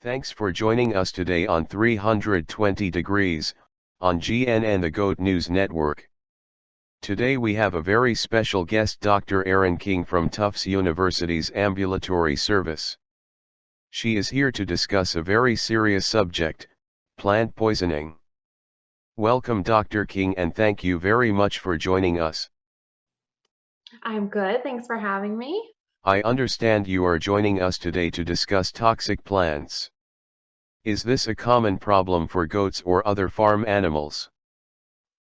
Thanks for joining us today on 320 Degrees, on GNN the Goat News Network. Today we have a very special guest, Dr. Erin King from Tufts University's Ambulatory Service. She is here to discuss a very serious subject, plant poisoning. Welcome Dr. King, and thank you very much for joining us. I'm good, thanks for having me. I understand you are joining us today to discuss toxic plants. Is this a common problem for goats or other farm animals?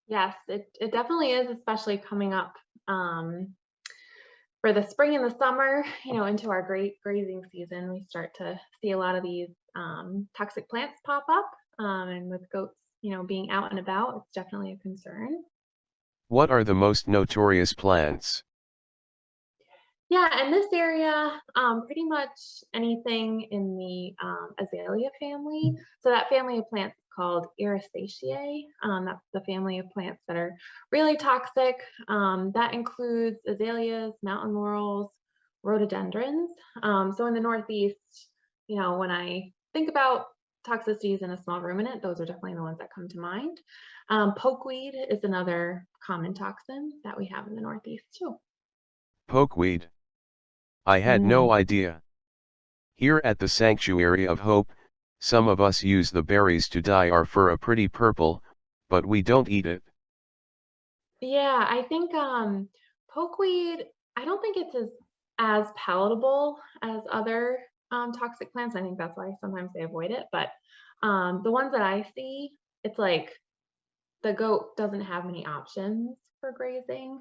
Yes, it definitely is, especially coming up for the spring and the summer, into our great grazing season. We start to see a lot of these toxic plants pop up, and with goats, being out and about, it's definitely a concern. What are the most notorious plants? Yeah, in this area, pretty much anything in the azalea family. So that family of plants is called Ericaceae. That's the family of plants that are really toxic. That includes azaleas, mountain laurels, rhododendrons. So in the Northeast, when I think about toxicities in a small ruminant, those are definitely the ones that come to mind. Pokeweed is another common toxin that we have in the Northeast too. Pokeweed. I had no idea. Here at the Sanctuary of Hope, some of us use the berries to dye our fur a pretty purple, but we don't eat it. Yeah, I think pokeweed, I don't think it's as palatable as other toxic plants. I think that's why sometimes they avoid it. But the ones that I see, it's like the goat doesn't have many options for grazing.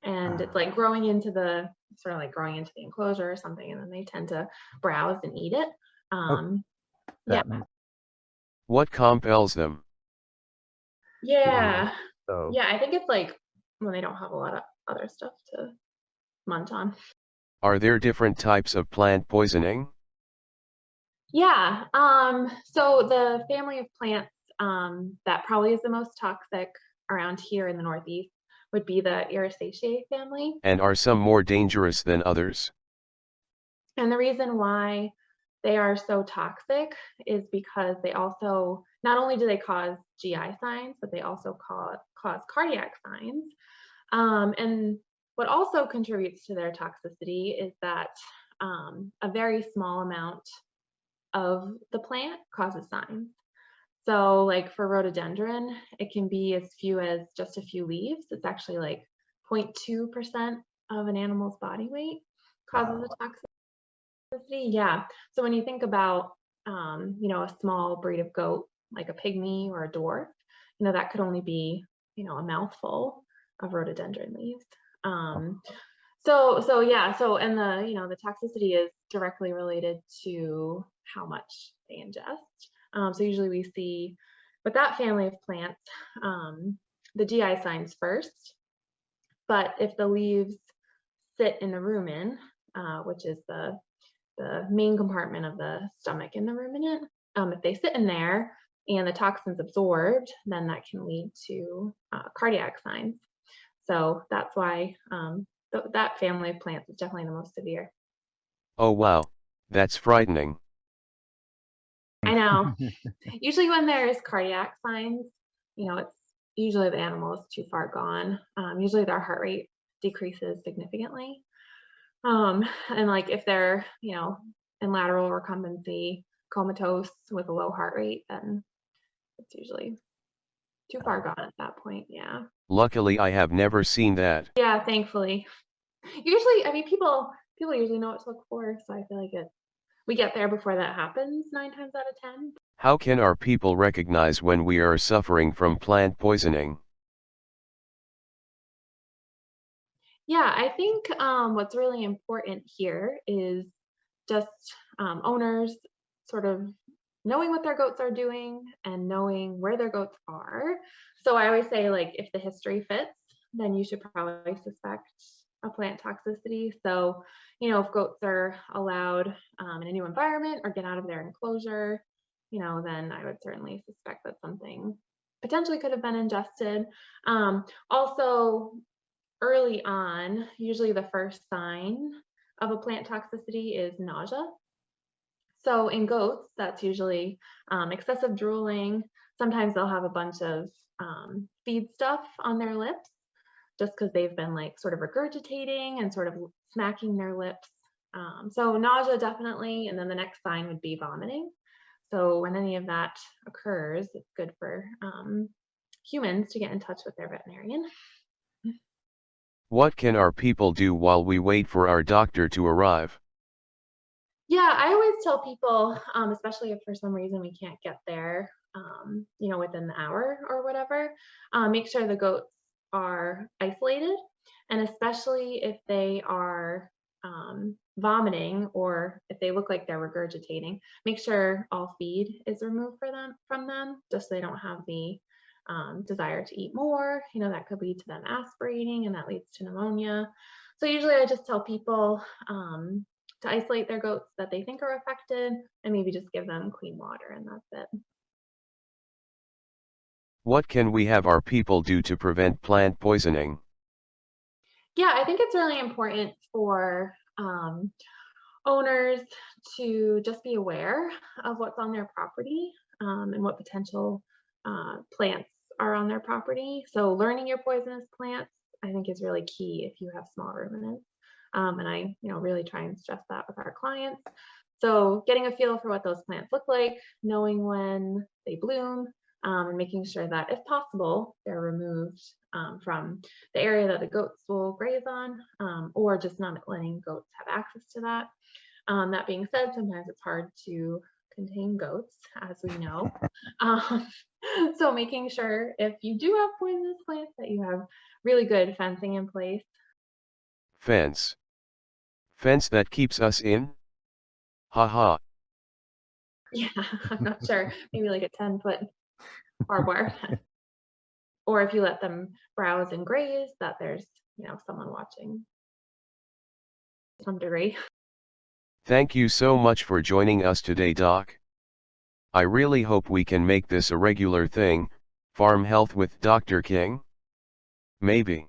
And it's like growing into the sort of like growing into the enclosure or something, and then they tend to browse and eat it. Yeah. What compels them? Yeah. So Yeah, I think it's like when they don't have a lot of other stuff to munch on. Are there different types of plant poisoning? Yeah, so the family of plants that probably is the most toxic around here in the Northeast would be the Ericaceae family. And are some more dangerous than others? And the reason why they are so toxic is because they also, not only do they cause GI signs, but they also cause cardiac signs. And what also contributes to their toxicity is that a very small amount of the plant causes signs. So like for rhododendron, it can be as few as just a few leaves. It's actually like 0.2% of an animal's body weight causes a toxicity. Yeah. So when you think about, a small breed of goat, like a pygmy or a dwarf, that could only be, a mouthful of rhododendron leaves. So yeah, and the toxicity is directly related to how much they ingest. So usually we see with that family of plants, the GI signs first, but if the leaves sit in the rumen, which is the main compartment of the stomach in the ruminant, if they sit in there and the toxin's absorbed, then that can lead to cardiac signs. So that's why that family of plants is definitely the most severe. Oh wow, that's frightening. I know. Usually when there's cardiac signs, it's usually the animal is too far gone. Usually their heart rate decreases significantly. And like if they're, in lateral recumbency, comatose with a low heart rate, then it's usually too far gone at that point. Yeah. Luckily I have never seen that. Yeah, thankfully. Usually, I mean, people usually know what to look for, so I feel like we get there before that happens 9 times out of 10. How can our people recognize when we are suffering from plant poisoning? Yeah, I think what's really important here is just owners sort of knowing what their goats are doing and knowing where their goats are. So I always say, like, if the history fits, then you should probably suspect a plant toxicity. So, if goats are allowed in a new environment or get out of their enclosure, then I would certainly suspect that something potentially could have been ingested. Also, early on, usually the first sign of a plant toxicity is nausea. So in goats, that's usually excessive drooling. Sometimes they'll have a bunch of feed stuff on their lips just because they've been like sort of regurgitating and sort of smacking their lips. So nausea definitely, and then the next sign would be vomiting. So when any of that occurs, it's good for humans to get in touch with their veterinarian. What can our people do while we wait for our doctor to arrive? Yeah, I always tell people, especially if for some reason we can't get there, within the hour or whatever, make sure the goats are isolated, and especially if they are vomiting or if they look like they're regurgitating, make sure all feed is removed from them, just so they don't have the desire to eat more. That could lead to them aspirating, and that leads to pneumonia. So usually I just tell people to isolate their goats that they think are affected and maybe just give them clean water, and that's it. What can we have our people do to prevent plant poisoning? Yeah, I think it's really important for owners to just be aware of what's on their property and what potential plants are on their property. So learning your poisonous plants, I think, is really key if you have small ruminants. And I, really try and stress that with our clients. So getting a feel for what those plants look like, knowing when they bloom, and making sure that, if possible, they're removed from the area that the goats will graze on, or just not letting goats have access to that. That being said, sometimes it's hard to contain goats, as we know. Um, so making sure, if you do have poisonous plants, that you have really good fencing in place. Fence. Fence that keeps us in? Haha. Yeah, I'm not sure. Maybe like a 10-foot barbed wire fence. Or if you let them browse and graze, that there's, someone watching to some degree. Thank you so much for joining us today, Doc. I really hope we can make this a regular thing, Farm Health with Dr. King. Maybe.